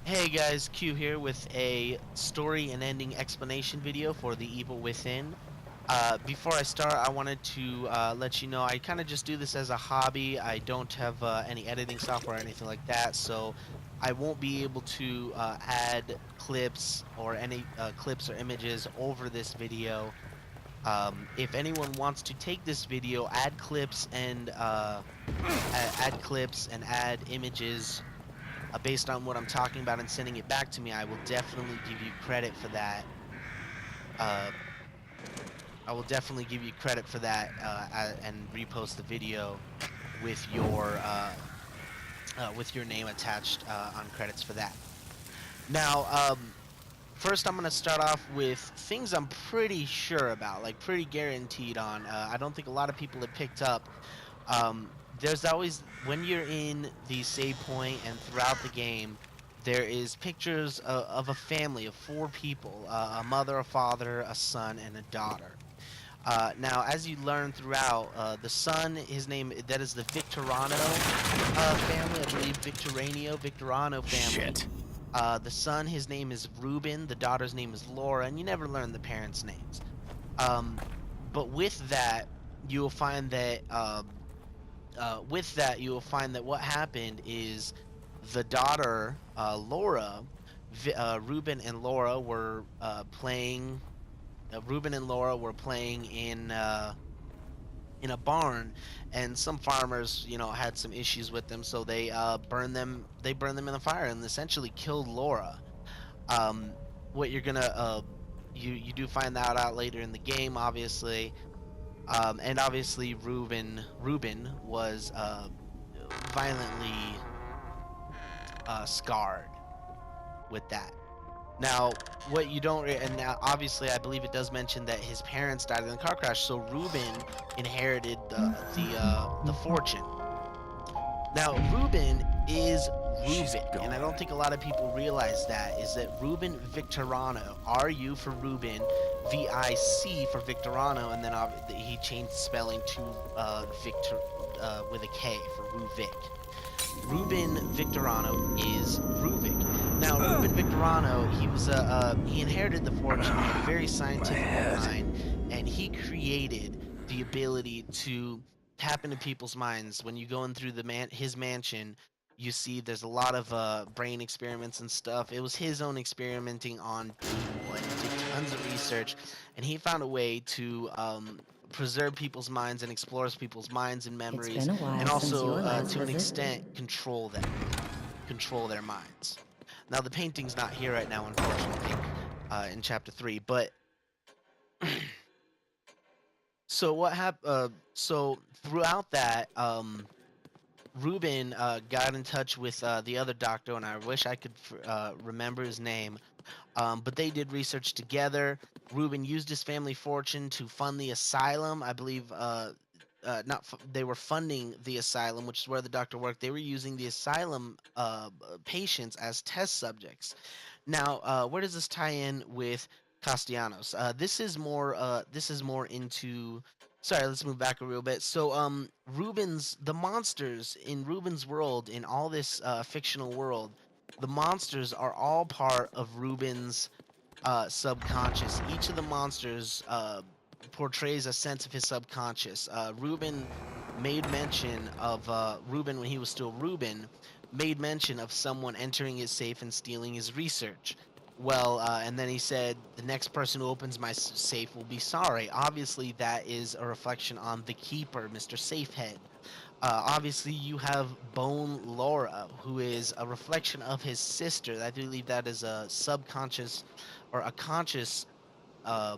Hey guys, Q here with a story and ending explanation video for The Evil Within. Before I start, I wanted to let you know I kind of just do this as a hobby. I don't have any editing software or anything like that, so I won't be able to add clips or any clips or images over this video. If anyone wants to take this video, add clips and add images based on what I'm talking about and sending it back to me, I will definitely give you credit for that. Uh, I will definitely give you credit for that and repost the video with your name attached on credits for that. Now, first I'm gonna start off with things I'm pretty sure about, like pretty guaranteed on. I don't think a lot of people have picked up. There's always when you're in the save point and throughout the game, there is pictures of a family of four people: a mother, a father, a son, and a daughter. Now, as you learn throughout, the son, his name that is the Victorano family, I believe Victorano family. Shit. The son, his name is Ruben. The daughter's name is Laura, and you never learn the parents' names. Um, but with that, you will find that what happened is the daughter, Laura, Ruben and Laura were playing. Ruben and Laura were playing in a barn, and some farmers, had some issues with them, so they burned them. They burned them in the fire and essentially killed Laura. Um, what you're gonna you do find that out later in the game, obviously. And obviously Ruben was violently scarred with that. Now, what you don't, and now obviously I believe it does mention that his parents died in the car crash, so Ruben inherited the fortune. Now, Ruben is She's Ruvik, and I don't gone. think a lot of people realize that is that Ruben Victorano, RU for Ruben, VIC for Victorano, and then he changed spelling to Victor with a K for Ruvik. Ruben Victorano is Ruvik. Now, Ruben Victorano, he inherited the fortune. He had a very My scientific head. mind, and he created the ability to tap into people's minds. When you go in through his mansion, you see there's a lot of brain experiments and stuff. It was his own experimenting on people, and he did tons of research, and he found a way to preserve people's minds and explores people's minds and It's memories, been a and while since also your last to an visit. extent control their minds. Now the painting's not here right now, unfortunately, in chapter 3, but so what happened? So throughout that, Ruben got in touch with the other doctor, and I wish I could remember his name. But they did research together. Ruben used his family fortune to fund the asylum. I believe not they were funding the asylum, which is where the doctor worked. They were using the asylum patients as test subjects. Now, where does this tie in with Castellanos? This is more into. Sorry, let's move back a real bit. So, the monsters in Ruben's world, in all this fictional world, the monsters are all part of Ruben's subconscious. Each of the monsters portrays a sense of his subconscious. Ruben made mention of Ruben when he was still Ruben, made mention of someone entering his safe and stealing his research. Well, and then he said, the next person who opens my safe will be sorry. Obviously, that is a reflection on the keeper, Mr. Safehead. Obviously, you have Bone Laura, who is a reflection of his sister. I believe that is a subconscious or uh,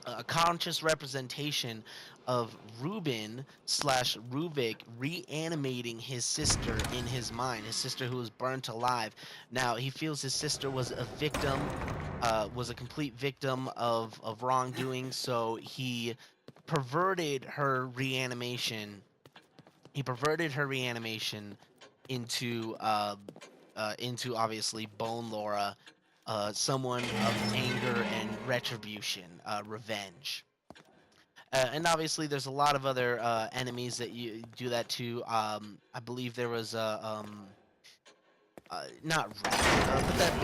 a conscious representation of Ruben slash Ruvik reanimating his sister in his mind, his sister who was burnt alive. Now he feels his sister was a victim, was a complete victim of wrongdoing, so perverted her reanimation he perverted her reanimation into into obviously Bone Laura, someone of anger and retribution, revenge. And obviously, there's a lot of other enemies that you do that to. I believe there was a not rat, but that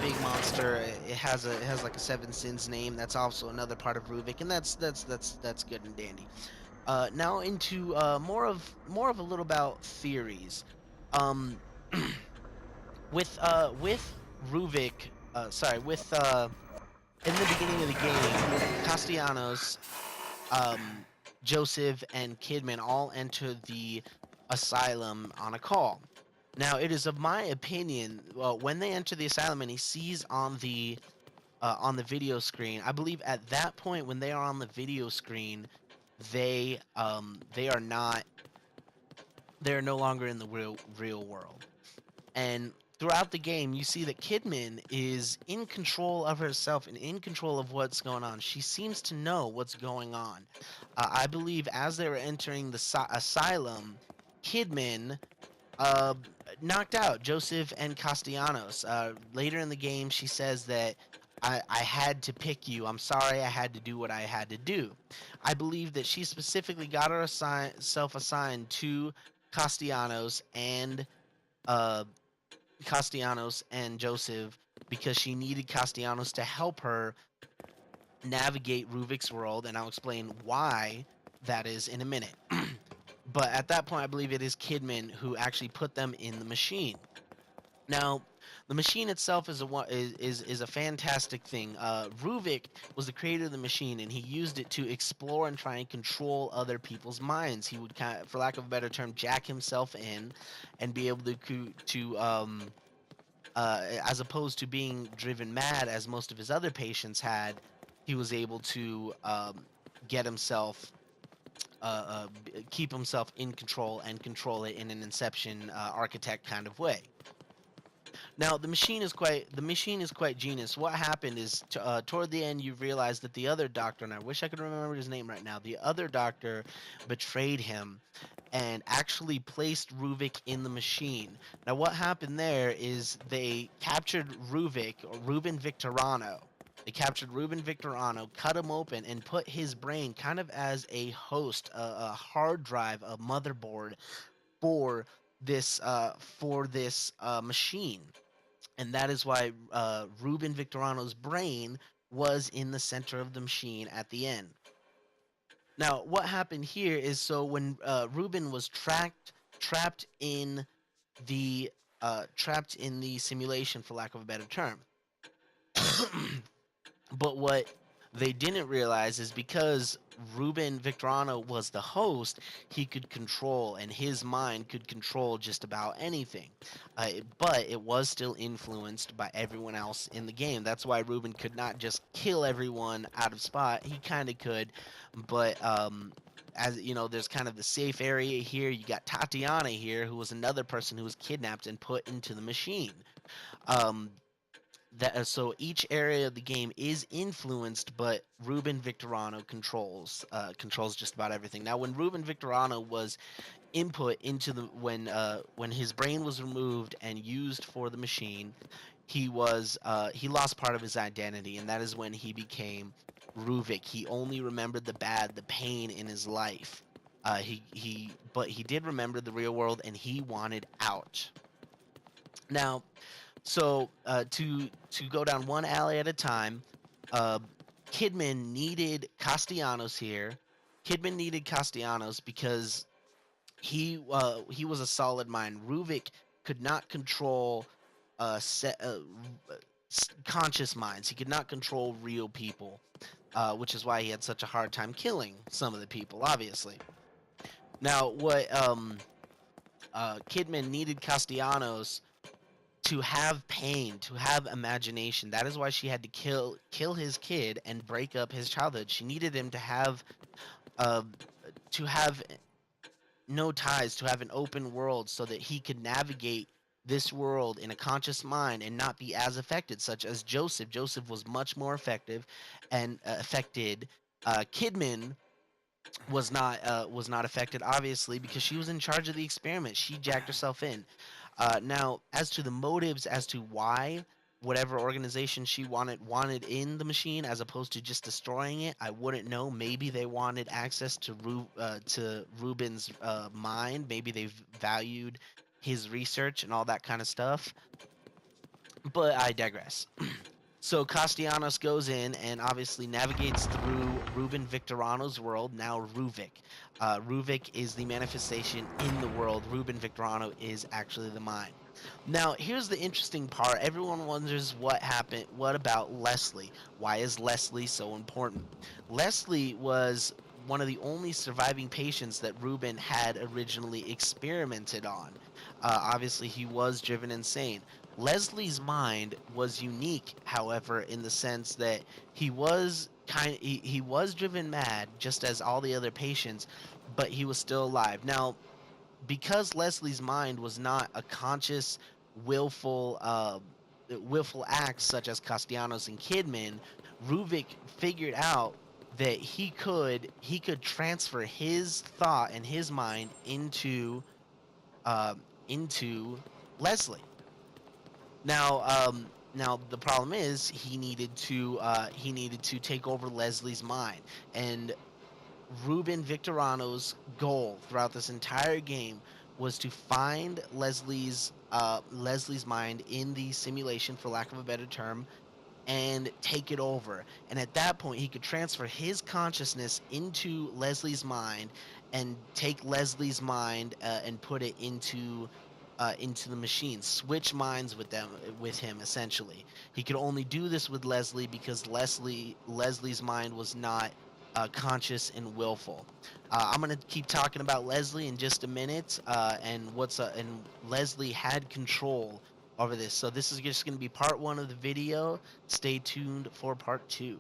big monster. It has like a Seven Sins name. That's also another part of Ruvik, and that's good and dandy. Now into more of a little about theories. Um, with Ruvik, sorry, with in the beginning of the game, Castellanos, um, Joseph, and Kidman all enter the asylum on a call. Now, it is of my opinion, when they enter the asylum and he sees on the video screen, I believe at that point when they are on the video screen, they are not they are no longer in the real world. And throughout the game, you see that Kidman is in control of herself and in control of what's going on. She seems to know what's going on. I believe as they were entering the asylum, Kidman uh, knocked out Joseph and Castellanos. Later in the game, she says that I had to pick you. I'm sorry I had to do what I had to do. I believe that she specifically got herself assigned to Castellanos and uh, Castellanos and Joseph because she needed Castellanos to help her navigate Ruvik's world, and I'll explain why that is in a minute. But at that point, I believe it is Kidman who actually put them in the machine. Now, the machine itself is a fantastic thing. Ruvik was the creator of the machine, and he used it to explore and try and control other people's minds. He would, for lack of a better term, jack himself in, and be able as opposed to being driven mad as most of his other patients had, he was able to get himself keep himself in control and control it in an Inception architect kind of way. Now the machine is quite genius. What happened is toward the end you realize that the other doctor, and I wish I could remember his name right now, the other doctor betrayed him and actually placed Ruvik in the machine. Now what happened there is they captured Ruvik, or Ruben Victorano. They captured Ruben Victorano, cut him open, and put his brain kind of as a host, a hard drive, a motherboard for this machine, and that is why Ruben Victorano's brain was in the center of the machine at the end. Now, what happened here is so when Ruben was trapped in the trapped in the simulation, for lack of a better term. But what they didn't realize is because Ruben Victorano was the host, he could control, and his mind could control just about anything. But it was still influenced by everyone else in the game. That's why Ruben could not just kill everyone out of spot. He kind of could, but as you know, there's kind of the safe area here. You got Tatiana here, who was another person who was kidnapped and put into the machine. Um, so each area of the game is influenced, but Ruben Victorano controls just about everything. Now, when Ruben Victorano was input into the when his brain was removed and used for the machine, he lost part of his identity, and that is when he became Ruvik. He only remembered the bad, the pain in his life. But he did remember the real world, and he wanted out. Now, so to go down one alley at a time, uh, Kidman needed Castellanos here. Kidman needed Castellanos because he was a solid mind. Ruvik could not control conscious minds. He could not control real people, which is why he had such a hard time killing some of the people. Obviously, now what Kidman needed Castellanos to have pain, to have imagination. That is why she had to kill his kid and break up his childhood. She needed him uh, to have no ties, to have an open world, so that he could navigate this world in a conscious mind and not be as affected. Such as Joseph. Joseph was much more effective and affected. Kidman was not affected, obviously, because she was in charge of the experiment. She jacked herself in. Now, as to the motives as to why whatever organization she wanted in the machine, as opposed to just destroying it, I wouldn't know. Maybe they wanted access to Ruben's mind. Maybe they valued his research and all that kind of stuff. But I digress. So Castellanos goes in and obviously navigates through Ruben Victorano's world, now Ruvik. Ruvik is the manifestation in the world. Ruben Victorano is actually the mind. Now, here's the interesting part. Everyone wonders what happened. What about Leslie? Why is Leslie so important? Leslie was one of the only surviving patients that Ruben had originally experimented on. Obviously, he was driven insane. Leslie's mind was unique, however, in the sense that he was driven mad just as all the other patients, but he was still alive. Now, because Leslie's mind was not a conscious, willful, willful acts such as Castellanos and Kidman, Ruvik figured out that he could transfer his thought and his mind into Leslie. Now the problem is he needed to take over Leslie's mind, and Ruben Victorano's goal throughout this entire game was to find Leslie's mind in the simulation, for lack of a better term, and take it over. And at that point, he could transfer his consciousness into Leslie's mind and take Leslie's mind and put it into the machine, switch minds with him. Essentially, he could only do this with Leslie because Leslie's mind was not conscious and willful. I'm gonna keep talking about Leslie in just a minute, and Leslie had control over this. So this is just gonna be part one of the video. Stay tuned for part two.